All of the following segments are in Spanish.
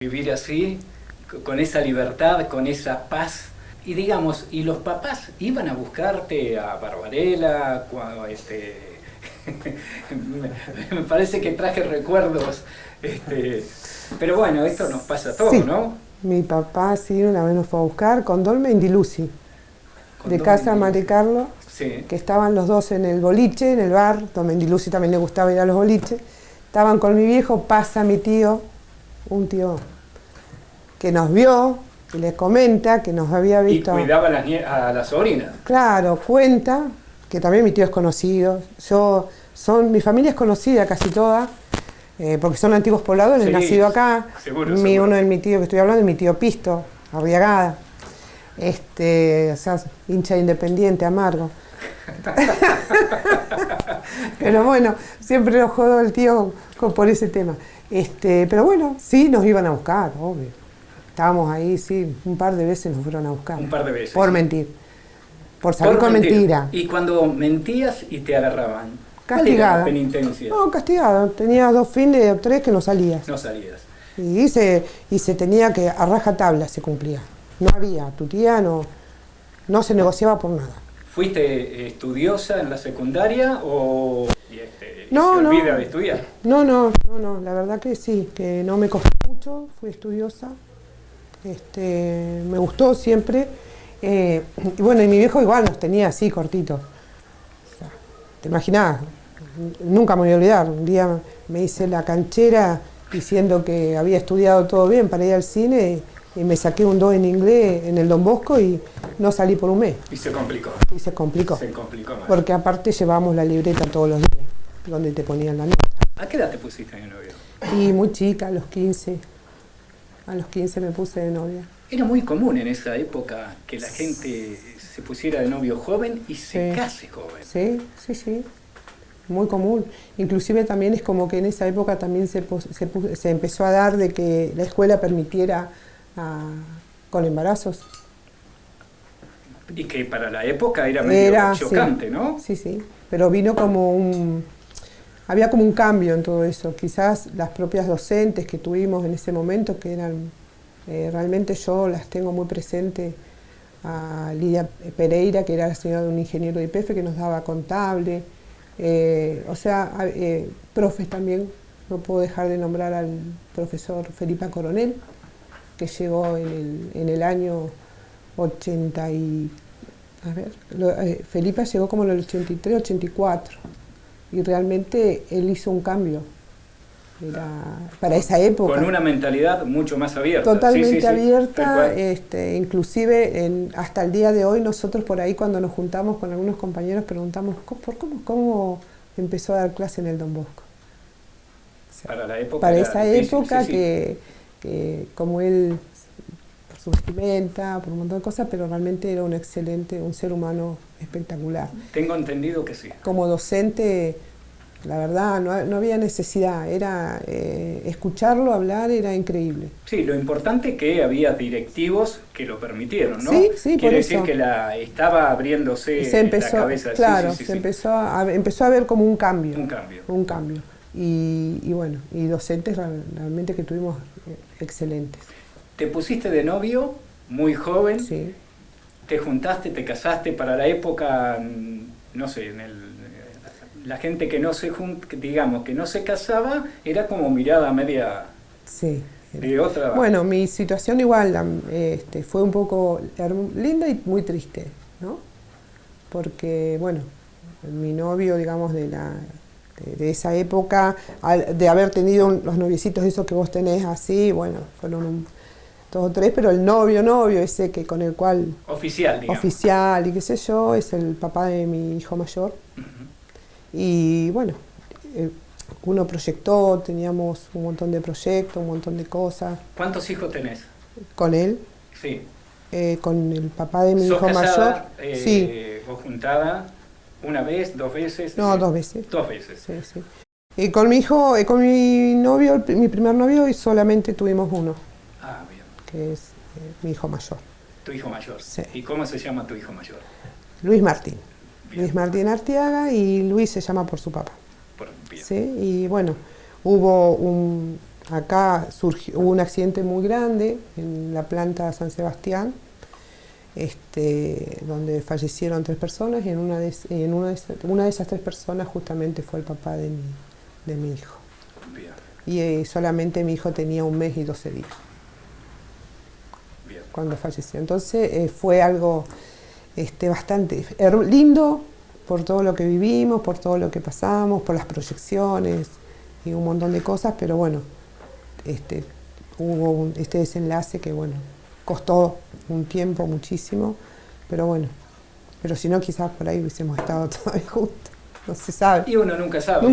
Vivir así, con esa libertad, con esa paz. Y digamos, ¿y los papás iban a buscarte a Barbarella? Me parece que traje recuerdos. Pero bueno, esto nos pasa a todos, Sí, ¿no? mi papá sí una vez nos fue a buscar con Dolmen y Di Lucy, Con de Don casa Mendiluci. Monte Carlo, Sí. que estaban los dos en el boliche, en el bar. Dolmen y Di Lucy también le gustaba ir a los boliches. Estaban con mi viejo, pasa mi tío, un tío que nos vio y le comenta que nos había Y visto. cuidaba a las sobrinas. Claro, cuenta que también mi tío es conocido. Mi familia es conocida casi toda, porque son antiguos pobladores, Sí, nacido acá. seguro, seguro. Uno de mi tío que estoy hablando es mi tío Pisto, Arriagada. O sea, hincha independiente, amargo. Pero bueno, siempre lo jodo el tío por ese tema. Pero bueno, sí nos iban a buscar, obvio. Estábamos ahí, sí, un par de veces nos fueron a buscar. Un par de veces. Por mentir. Por salir con mentir. mentira. Y cuando mentías y te agarraban, ¿cuál era la Castigada. penitencia? No, castigada. Tenía 2 fines o 3 que no salías. No salías. Y se tenía que, a rajatabla se cumplía. No había, tu tía no se negociaba por nada. ¿Fuiste estudiosa en la secundaria o No, se no. olvida de estudiar? No, la verdad que sí, que no me costó mucho, fui estudiosa. Me gustó siempre. Y bueno, y mi viejo igual nos tenía así, cortitos. O sea, ¿te imaginás? Nunca me voy a olvidar. Un día me hice la canchera diciendo que había estudiado todo bien para ir al cine y me saqué un 2 en inglés en el Don Bosco y no salí por un mes. Y se complicó. Y se complicó. Se complicó más. Porque aparte llevábamos la libreta todos los días, donde te ponían la nota. ¿A qué edad te pusiste de novio? Y muy chica, a los 15. A los 15 me puse de novia. Era muy común en esa época que la gente se pusiera de novio joven y se case joven. Sí. Muy común. Inclusive también es como que en esa época también se empezó a dar de que la escuela permitiera con embarazos. Y que para la época era medio chocante, sí, ¿no? Sí. Pero vino había como un cambio en todo eso. Quizás las propias docentes que tuvimos en ese momento, que eran, realmente yo las tengo muy presente, a Lidia Pereira, que era la señora de un ingeniero de YPF que nos daba contable, profes también. No puedo dejar de nombrar al profesor Felipa Coronel, que llegó en el año 80 Felipa llegó como en el 83, 84, y realmente él hizo un cambio para esa época. Con una mentalidad mucho más abierta. Totalmente sí, abierta, inclusive hasta el día de hoy nosotros por ahí cuando nos juntamos con algunos compañeros preguntamos ¿cómo empezó a dar clase en el Don Bosco? O sea, para la época. Para esa difícil, época sí. que como él, por su vestimenta, por un montón de cosas, pero realmente era un ser humano espectacular. Tengo entendido que sí. Como docente, la verdad, no había necesidad, escucharlo hablar era increíble. Sí, lo importante es que había directivos que lo permitieron, ¿no? Sí, Quiere decir que estaba abriéndose la cabeza. Claro, Sí. Empezó a ver como un cambio. Un cambio. Y bueno, y docentes realmente que tuvimos excelentes. Te pusiste de novio muy joven, Sí. te juntaste, te casaste para la época, no sé, la gente que no que no se casaba, era como mirada media de otra. Bueno, mi situación igual fue un poco linda y muy triste, ¿no? Porque, bueno, mi novio, digamos, de esa época, de haber tenido los noviecitos esos que vos tenés así, bueno, fueron 2 o 3, pero el novio ese que con el cual... Oficial, digamos. Oficial y qué sé yo, es el papá de mi hijo mayor. Y bueno, uno proyectó, teníamos un montón de proyectos, un montón de cosas. ¿Cuántos hijos tenés? Con él. Sí. Con el papá de mi hijo casada, mayor. Sí. ¿Vos juntada una vez, 2 veces? No, 2 veces. 2 veces. Sí. Y con mi novio, mi primer novio, y solamente tuvimos uno. Ah, bien. Que es mi hijo mayor. Tu hijo mayor. Sí. ¿Y cómo se llama tu hijo mayor? Luis Martín. Bien. Luis Martín Arteaga, y Luis se llama por su papá. Bien. ¿Sí? Y bueno, hubo acá hubo un accidente muy grande en la planta San Sebastián, donde fallecieron 3 personas y una de esas 3 personas justamente fue el papá de mi hijo. Bien. Y solamente mi hijo tenía 1 mes y 12 días. Bien. Cuando falleció. Entonces fue algo bastante lindo por todo lo que vivimos, por todo lo que pasamos, por las proyecciones y un montón de cosas, pero bueno, hubo este desenlace que bueno, costó un tiempo muchísimo, pero bueno, pero si no quizás por ahí hubiésemos estado todavía juntos, no se sabe. Y uno nunca sabe,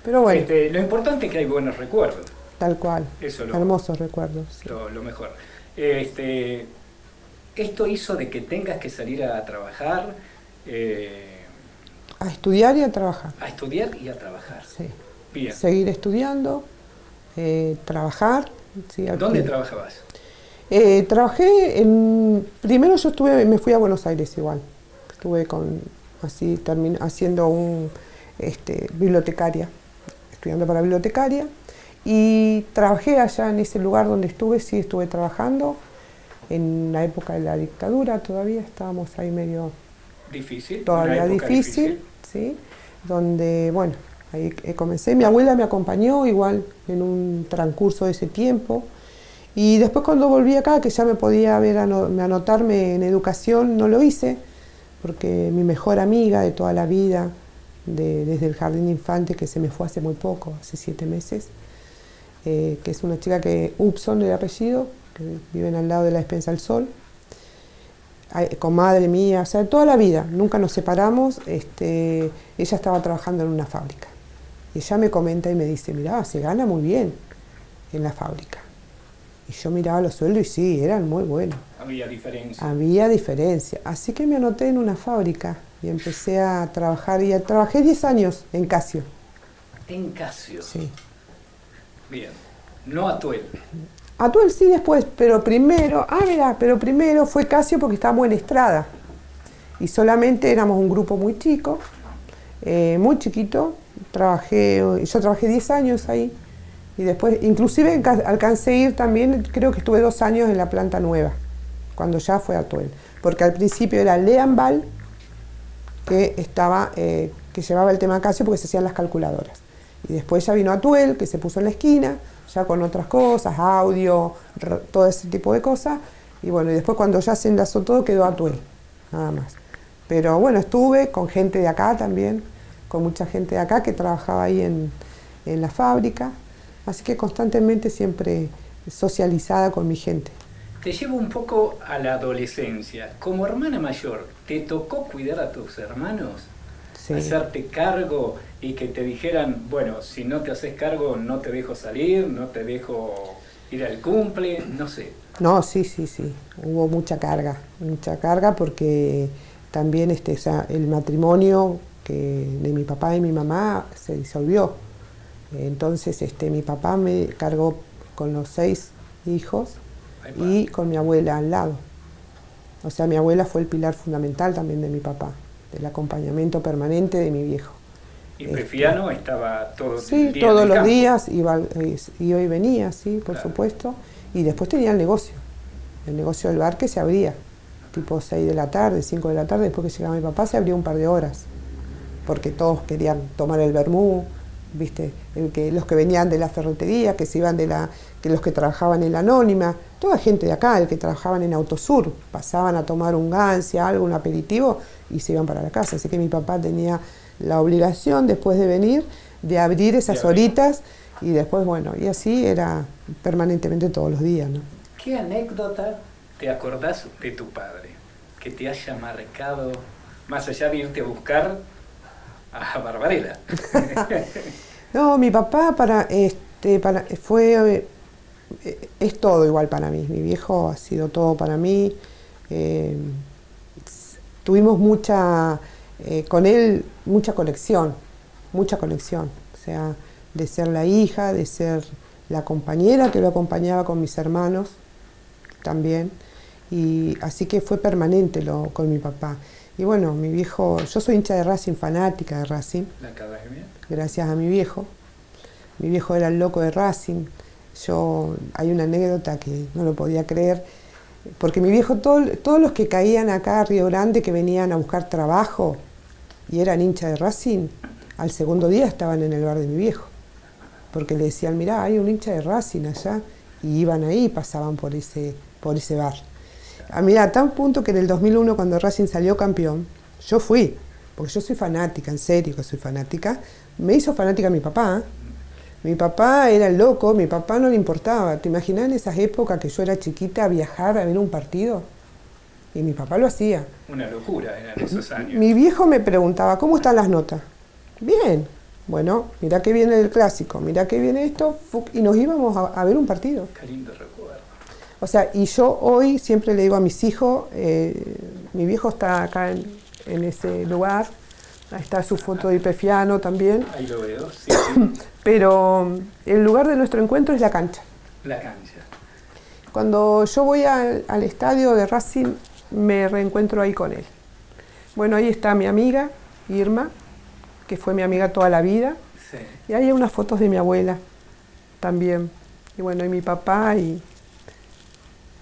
pero bueno. Lo importante es que hay buenos recuerdos. Tal cual, eso hermosos recuerdos. Sí. Lo mejor. Esto hizo de que tengas que salir a trabajar. A estudiar y a trabajar. A estudiar y a trabajar. Sí. Bien. Seguir estudiando, trabajar. Sí, ¿Dónde trabajabas? Trabajé primero me fui a Buenos Aires igual. Estuve haciendo bibliotecaria, estudiando para bibliotecaria. Y trabajé allá en ese lugar donde estuve trabajando. En la época de la dictadura todavía estábamos ahí medio... Difícil. Todavía difícil, sí. Donde, bueno, ahí comencé. Mi abuela me acompañó igual en un transcurso de ese tiempo. Y después cuando volví acá, que ya me podía anotarme en educación, no lo hice, porque mi mejor amiga de toda la vida, desde el jardín de infantes, que se me fue hace muy poco, hace 7 meses, que es una chica Upson el apellido, que viven al lado de la Despensa del Sol, con madre mía, o sea, toda la vida, nunca nos separamos. Ella estaba trabajando en una fábrica. Y ella me comenta y me dice, mirá, se gana muy bien en la fábrica. Y yo miraba los sueldos y sí, eran muy buenos. Había diferencia. Había diferencia. Así que me anoté en una fábrica y empecé a trabajar. Y trabajé 10 años en Casio. ¿En Casio? Sí. Bien. No Atuel. Atuel sí después, pero primero fue Casio porque estábamos en Estrada. Y solamente éramos un grupo muy chico, muy chiquito. Yo trabajé 10 años ahí. Y después, inclusive alcancé a ir también, creo que estuve 2 años en la planta nueva, cuando ya fue Atuel. Porque al principio era Leanval, que llevaba el tema Casio porque se hacían las calculadoras. Y después ya vino Atuel, que se puso en la esquina, ya con otras cosas, audio, todo ese tipo de cosas. Y bueno, y después cuando ya se enlazó todo, quedó Atuel, nada más. Pero bueno, estuve con gente de acá también, con mucha gente de acá que trabajaba ahí en la fábrica. Así que constantemente siempre socializada con mi gente. Te llevo un poco a la adolescencia. Como hermana mayor, ¿te tocó cuidar a tus hermanos? Sí. Hacerte cargo y que te dijeran, bueno, si no te haces cargo no te dejo salir, no te dejo ir al cumple, no sé. No, sí. Hubo mucha carga porque también el matrimonio de mi papá y mi mamá se disolvió. Entonces mi papá me cargó con los 6 hijos y con mi abuela al lado. O sea, mi abuela fue el pilar fundamental también de mi papá, del acompañamiento permanente de mi viejo. ¿Y Pefiano estaba todo el día? Sí, todos los días iba y venía, sí, por supuesto. Y después tenía el negocio del bar que se abría, tipo 6 de la tarde, 5 de la tarde, después que llegaba mi papá se abría un par de horas, porque todos querían tomar el vermú. ¿Viste? Los que venían de la ferretería, que los que trabajaban en la Anónima, toda gente de acá, el que trabajaban en Autosur, pasaban a tomar un gancia, algo, un aperitivo y se iban para la casa. Así que mi papá tenía la obligación, después de venir, de abrir esas horitas y después, bueno, y así era permanentemente todos los días, ¿no? ¿Qué anécdota te acordás de tu padre que te haya marcado, más allá de irte a buscar a Barbarella? No, mi papá es todo igual para mí. Mi viejo ha sido todo para mí. Tuvimos con él mucha conexión. O sea, de ser la hija, de ser la compañera que lo acompañaba con mis hermanos también. Y así que fue permanente con mi papá. Y bueno, mi viejo, yo soy hincha de Racing, fanática de Racing. ¿La academia? Gracias a mi viejo. Mi viejo era el loco de Racing. Hay una anécdota que no lo podía creer, porque mi viejo, todos los que caían acá a Río Grande, que venían a buscar trabajo y eran hinchas de Racing, al segundo día estaban en el bar de mi viejo, porque le decían, mirá, hay un hincha de Racing allá, y iban ahí y pasaban por ese bar. Mirá, a tal punto que en el 2001, cuando Racing salió campeón, yo fui, porque yo soy fanática, en serio que soy fanática, me hizo fanática mi papá. Mi papá era el loco, mi papá no le importaba. ¿Te imaginas en esas épocas que yo era chiquita viajar a ver un partido? Y mi papá lo hacía. Una locura eran esos años. Mi viejo me preguntaba, ¿cómo están las notas? Bien. Bueno, mirá que viene el clásico, mirá que viene esto, y nos íbamos a ver un partido. Qué lindo recuerdo. O sea, y yo hoy siempre le digo a mis hijos, mi viejo está acá en ese lugar, ahí está su foto de Ipefiano también. Ahí lo veo, sí. Pero el lugar de nuestro encuentro es la cancha. La cancha. Cuando yo voy al estadio de Racing, me reencuentro ahí con él. Bueno, ahí está mi amiga, Irma, que fue mi amiga toda la vida. Sí. Y ahí hay unas fotos de mi abuela también. Y bueno, y mi papá, y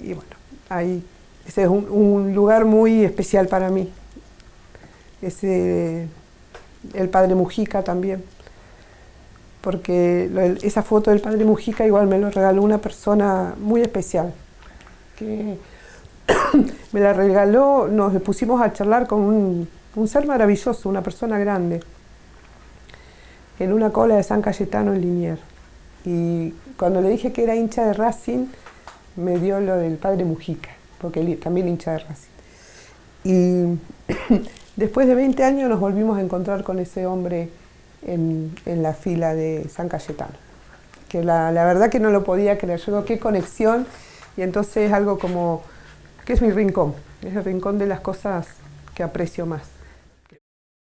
bueno, ahí. Ese es un lugar muy especial para mí. El padre Mujica también. Porque esa foto del padre Mujica igual me lo regaló una persona muy especial. Que me la regaló, nos pusimos a charlar con un ser maravilloso, una persona grande, en una cola de San Cayetano en Liniers. Y cuando le dije que era hincha de Racing, me dio lo del padre Mujica, porque él también hincha de Racing. Y después de 20 años nos volvimos a encontrar con ese hombre en la fila de San Cayetano. Que la verdad que no lo podía creer. Yo digo, qué conexión, y entonces es algo como que es mi rincón, es el rincón de las cosas que aprecio más.